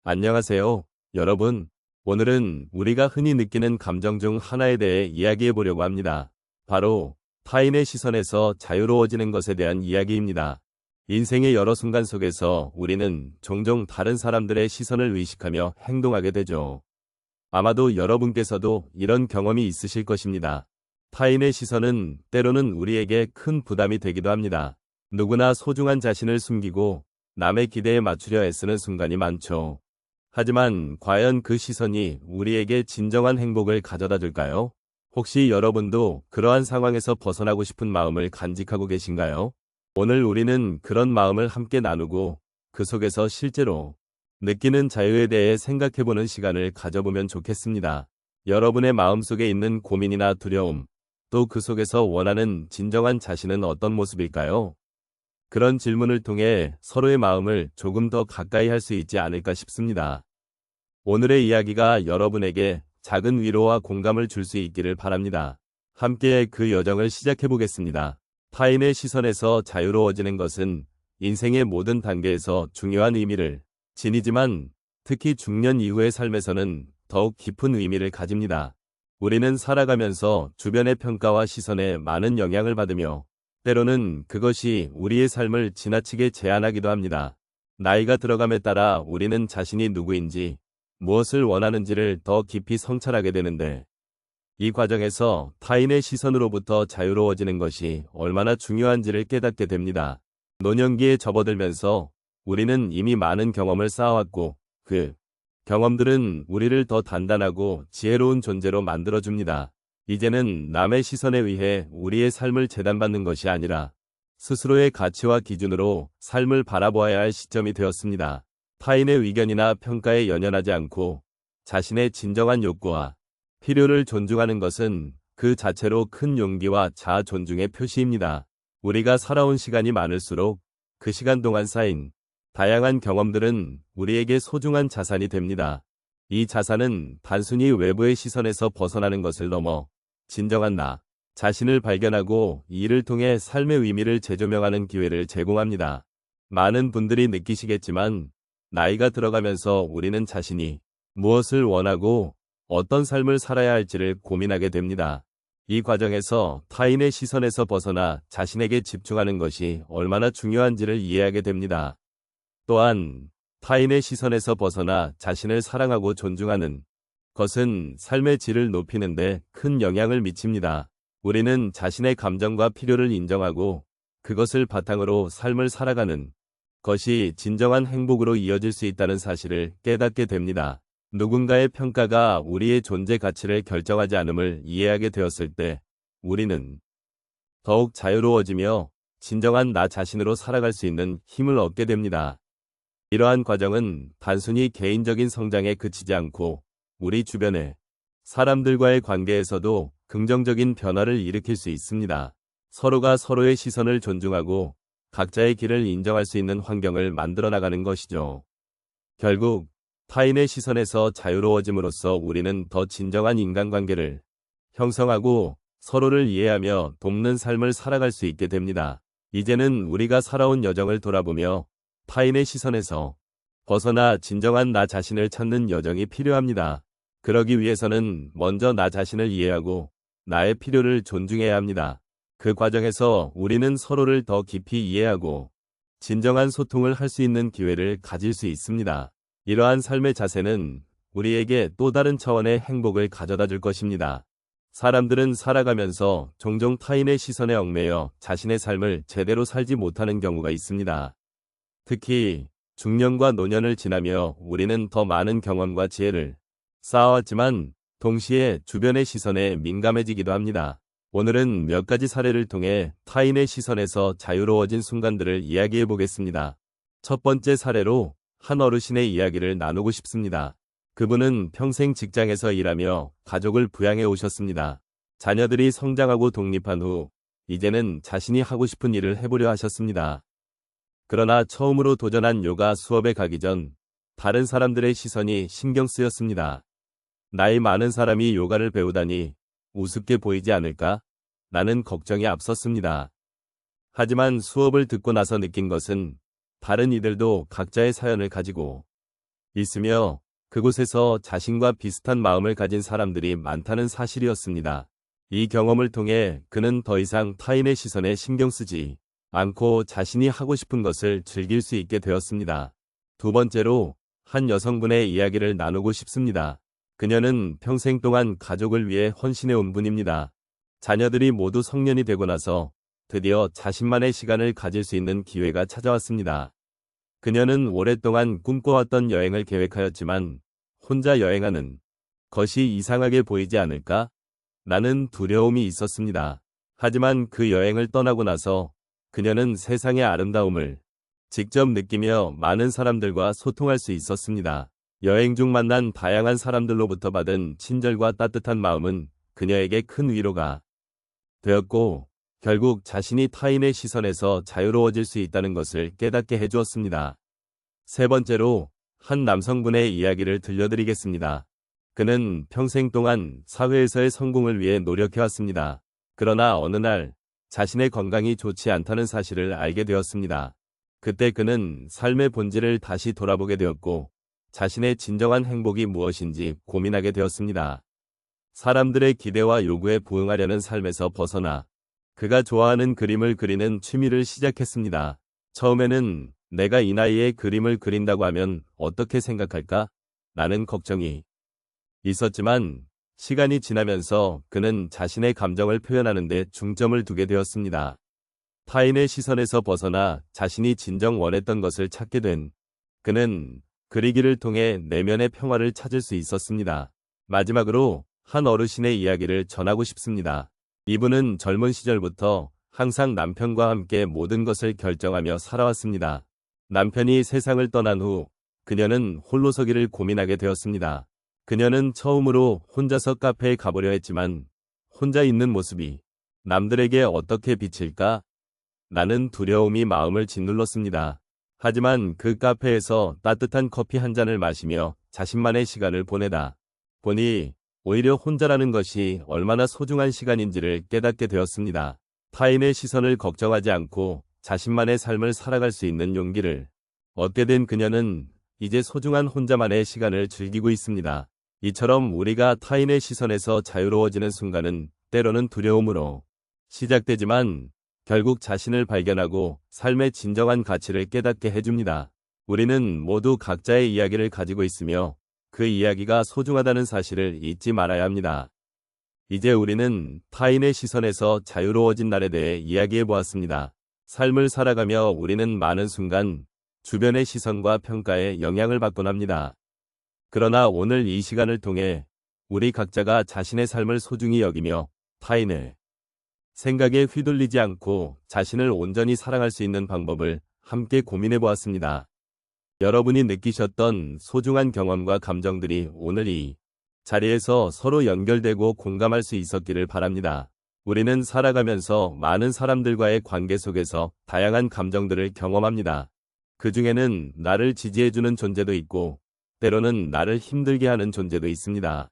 안녕하세요, 여러분. 오늘은 우리가 흔히 느끼는 감정 중 하나에 대해 이야기해 보려고 합니다. 바로 타인의 시선에서 자유로워지는 것에 대한 이야기입니다. 인생의 여러 순간 속에서 우리는 종종 다른 사람들의 시선을 의식하며 행동하게 되죠. 아마도 여러분께서도 이런 경험이 있으실 것입니다. 타인의 시선은 때로는 우리에게 큰 부담이 되기도 합니다. 누구나 소중한 자신을 숨기고 남의 기대에 맞추려 애쓰는 순간이 많죠. 하지만 과연 그 시선이 우리에게 진정한 행복을 가져다 줄까요? 혹시 여러분도 그러한 상황에서 벗어나고 싶은 마음을 간직하고 계신가요? 오늘 우리는 그런 마음을 함께 나누고 그 속에서 실제로 느끼는 자유에 대해 생각해보는 시간을 가져보면 좋겠습니다. 여러분의 마음속에 있는 고민이나 두려움, 또 그 속에서 원하는 진정한 자신은 어떤 모습일까요? 그런 질문을 통해 서로의 마음을 조금 더 가까이 할 수 있지 않을까 싶습니다. 오늘의 이야기가 여러분에게 작은 위로와 공감을 줄 수 있기를 바랍니다. 함께 그 여정을 시작해 보겠습니다. 타인의 시선에서 자유로워지는 것은 인생의 모든 단계에서 중요한 의미를 지니지만 특히 중년 이후의 삶에서는 더욱 깊은 의미를 가집니다. 우리는 살아가면서 주변의 평가와 시선에 많은 영향을 받으며 때로는 그것이 우리의 삶을 지나치게 제한하기도 합니다. 나이가 들어감에 따라 우리는 자신이 누구인지, 무엇을 원하는지를 더 깊이 성찰하게 되는데, 이 과정에서 타인의 시선으로부터 자유로워지는 것이 얼마나 중요한지를 깨닫게 됩니다. 노년기에 접어들면서 우리는 이미 많은 경험을 쌓아왔고, 그 경험들은 우리를 더 단단하고 지혜로운 존재로 만들어줍니다. 이제는 남의 시선에 의해 우리의 삶을 재단받는 것이 아니라 스스로의 가치와 기준으로 삶을 바라보아야 할 시점이 되었습니다. 타인의 의견이나 평가에 연연하지 않고 자신의 진정한 욕구와 필요를 존중하는 것은 그 자체로 큰 용기와 자아 존중의 표시입니다. 우리가 살아온 시간이 많을수록 그 시간 동안 쌓인 다양한 경험들은 우리에게 소중한 자산이 됩니다. 이 자산은 단순히 외부의 시선에서 벗어나는 것을 넘어 진정한 나 자신을 발견하고 이를 통해 삶의 의미를 재조명하는 기회를 제공합니다. 많은 분들이 느끼시겠지만 나이가 들어가면서 우리는 자신이 무엇을 원하고 어떤 삶을 살아야 할지를 고민하게 됩니다. 이 과정에서 타인의 시선에서 벗어나 자신에게 집중하는 것이 얼마나 중요한지를 이해하게 됩니다. 또한 타인의 시선에서 벗어나 자신을 사랑하고 존중하는 것은 삶의 질을 높이는 데 큰 영향을 미칩니다. 우리는 자신의 감정과 필요를 인정하고 그것을 바탕으로 삶을 살아가는 것이 진정한 행복으로 이어질 수 있다는 사실을 깨닫게 됩니다. 누군가의 평가가 우리의 존재 가치를 결정하지 않음을 이해하게 되었을 때 우리는 더욱 자유로워지며 진정한 나 자신으로 살아갈 수 있는 힘을 얻게 됩니다. 이러한 과정은 단순히 개인적인 성장에 그치지 않고 우리 주변의 사람들과의 관계에서도 긍정적인 변화를 일으킬 수 있습니다. 서로가 서로의 시선을 존중하고 각자의 길을 인정할 수 있는 환경을 만들어 나가는 것이죠. 결국 타인의 시선에서 자유로워짐으로써 우리는 더 진정한 인간관계를 형성하고 서로를 이해하며 돕는 삶을 살아갈 수 있게 됩니다. 이제는 우리가 살아온 여정을 돌아보며 타인의 시선에서 벗어나 진정한 나 자신을 찾는 여정이 필요합니다. 그러기 위해서는 먼저 나 자신을 이해하고 나의 필요를 존중해야 합니다. 그 과정에서 우리는 서로를 더 깊이 이해하고 진정한 소통을 할 수 있는 기회를 가질 수 있습니다. 이러한 삶의 자세는 우리에게 또 다른 차원의 행복을 가져다 줄 것입니다. 사람들은 살아가면서 종종 타인의 시선에 얽매여 자신의 삶을 제대로 살지 못하는 경우가 있습니다. 특히 중년과 노년을 지나며 우리는 더 많은 경험과 지혜를 쌓아왔지만 동시에 주변의 시선에 민감해지기도 합니다. 오늘은 몇 가지 사례를 통해 타인의 시선에서 자유로워진 순간들을 이야기해 보겠습니다. 첫 번째 사례로 한 어르신의 이야기를 나누고 싶습니다. 그분은 평생 직장에서 일하며 가족을 부양해 오셨습니다. 자녀들이 성장하고 독립한 후 이제는 자신이 하고 싶은 일을 해보려 하셨습니다. 그러나 처음으로 도전한 요가 수업에 가기 전 다른 사람들의 시선이 신경 쓰였습니다. 나이 많은 사람이 요가를 배우다니 우습게 보이지 않을까? 라는 걱정이 앞섰습니다. 하지만 수업을 듣고 나서 느낀 것은 다른 이들도 각자의 사연을 가지고 있으며 그곳에서 자신과 비슷한 마음을 가진 사람들이 많다는 사실이었습니다. 이 경험을 통해 그는 더 이상 타인의 시선에 신경 쓰지 않고 자신이 하고 싶은 것을 즐길 수 있게 되었습니다. 두 번째로 한 여성분의 이야기를 나누고 싶습니다. 그녀는 평생 동안 가족을 위해 헌신해 온 분입니다. 자녀들이 모두 성년이 되고 나서 드디어 자신만의 시간을 가질 수 있는 기회가 찾아왔습니다. 그녀는 오랫동안 꿈꿔왔던 여행을 계획하였지만 혼자 여행하는 것이 이상하게 보이지 않을까? 라는 두려움이 있었습니다. 하지만 그 여행을 떠나고 나서 그녀는 세상의 아름다움을 직접 느끼며 많은 사람들과 소통할 수 있었습니다. 여행 중 만난 다양한 사람들로부터 받은 친절과 따뜻한 마음은 그녀에게 큰 위로가 되었고 결국 자신이 타인의 시선에서 자유로워질 수 있다는 것을 깨닫게 해주었습니다. 세 번째로 한 남성분의 이야기를 들려드리겠습니다. 그는 평생 동안 사회에서의 성공을 위해 노력해왔습니다. 그러나 어느 날 자신의 건강이 좋지 않다는 사실을 알게 되었습니다. 그때 그는 삶의 본질을 다시 돌아보게 되었고 자신의 진정한 행복이 무엇인지 고민하게 되었습니다. 사람들의 기대와 요구에 부응하려는 삶에서 벗어나 그가 좋아하는 그림을 그리는 취미를 시작했습니다. 처음에는 내가 이 나이에 그림을 그린다고 하면 어떻게 생각할까? 라는 걱정이 있었지만 시간이 지나면서 그는 자신의 감정을 표현하는 데 중점을 두게 되었습니다. 타인의 시선에서 벗어나 자신이 진정 원했던 것을 찾게 된 그는 그리기를 통해 내면의 평화를 찾을 수 있었습니다. 마지막으로 한 어르신의 이야기를 전하고 싶습니다. 이분은 젊은 시절부터 항상 남편과 함께 모든 것을 결정하며 살아왔습니다. 남편이 세상을 떠난 후 그녀는 홀로 서기를 고민하게 되었습니다. 그녀는 처음으로 혼자서 카페에 가보려 했지만 혼자 있는 모습이 남들에게 어떻게 비칠까? 라는 두려움이 마음을 짓눌렀습니다. 하지만 그 카페에서 따뜻한 커피 한 잔을 마시며 자신만의 시간을 보내다 보니 오히려 혼자라는 것이 얼마나 소중한 시간인지를 깨닫게 되었습니다. 타인의 시선을 걱정하지 않고 자신만의 삶을 살아갈 수 있는 용기를 얻게 된 그녀는 이제 소중한 혼자만의 시간을 즐기고 있습니다. 이처럼 우리가 타인의 시선에서 자유로워지는 순간은 때로는 두려움으로 시작되지만 결국 자신을 발견하고 삶의 진정한 가치를 깨닫게 해줍니다. 우리는 모두 각자의 이야기를 가지고 있으며 그 이야기가 소중하다는 사실을 잊지 말아야 합니다. 이제 우리는 타인의 시선에서 자유로워진 날에 대해 이야기해 보았습니다. 삶을 살아가며 우리는 많은 순간 주변의 시선과 평가에 영향을 받곤 합니다. 그러나 오늘 이 시간을 통해 우리 각자가 자신의 삶을 소중히 여기며 타인의 생각에 휘둘리지 않고 자신을 온전히 사랑할 수 있는 방법을 함께 고민해 보았습니다. 여러분이 느끼셨던 소중한 경험과 감정들이 오늘 이 자리에서 서로 연결되고 공감할 수 있었기를 바랍니다. 우리는 살아가면서 많은 사람들과의 관계 속에서 다양한 감정들을 경험합니다. 그 중에는 나를 지지해주는 존재도 있고 때로는 나를 힘들게 하는 존재도 있습니다.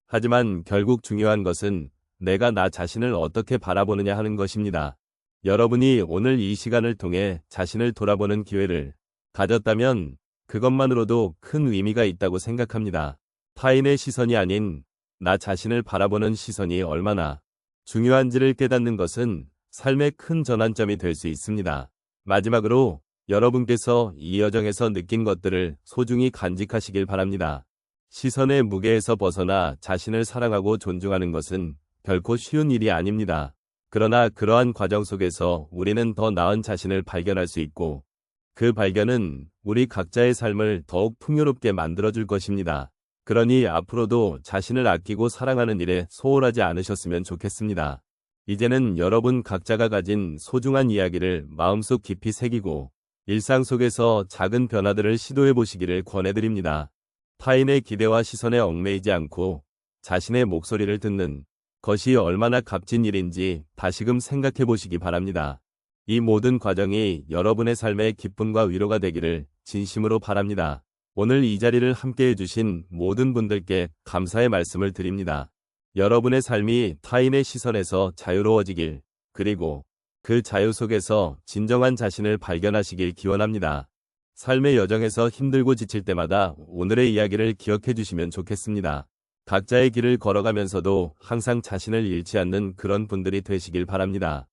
하지만 결국 중요한 것은 내가 나 자신을 어떻게 바라보느냐 하는 것입니다. 여러분이 오늘 이 시간을 통해 자신을 돌아보는 기회를 가졌다면 그것만으로도 큰 의미가 있다고 생각합니다. 타인의 시선이 아닌 나 자신을 바라보는 시선이 얼마나 중요한지를 깨닫는 것은 삶의 큰 전환점이 될 수 있습니다. 마지막으로 여러분께서 이 여정에서 느낀 것들을 소중히 간직하시길 바랍니다. 시선의 무게에서 벗어나 자신을 사랑하고 존중하는 것은 결코 쉬운 일이 아닙니다. 그러나 그러한 과정 속에서 우리는 더 나은 자신을 발견할 수 있고 그 발견은 우리 각자의 삶을 더욱 풍요롭게 만들어줄 것입니다. 그러니 앞으로도 자신을 아끼고 사랑하는 일에 소홀하지 않으셨으면 좋겠습니다. 이제는 여러분 각자가 가진 소중한 이야기를 마음속 깊이 새기고 일상 속에서 작은 변화들을 시도해 보시기를 권해드립니다. 타인의 기대와 시선에 얽매이지 않고 자신의 목소리를 듣는 것이 얼마나 값진 일인지 다시금 생각해 보시기 바랍니다. 이 모든 과정이 여러분의 삶의 기쁨과 위로가 되기를 진심으로 바랍니다. 오늘 이 자리를 함께 해주신 모든 분들께 감사의 말씀을 드립니다. 여러분의 삶이 타인의 시선에서 자유로워지길, 그리고 그 자유 속에서 진정한 자신을 발견하시길 기원합니다. 삶의 여정에서 힘들고 지칠 때마다 오늘의 이야기를 기억해 주시면 좋겠습니다. 각자의 길을 걸어가면서도 항상 자신을 잃지 않는 그런 분들이 되시길 바랍니다.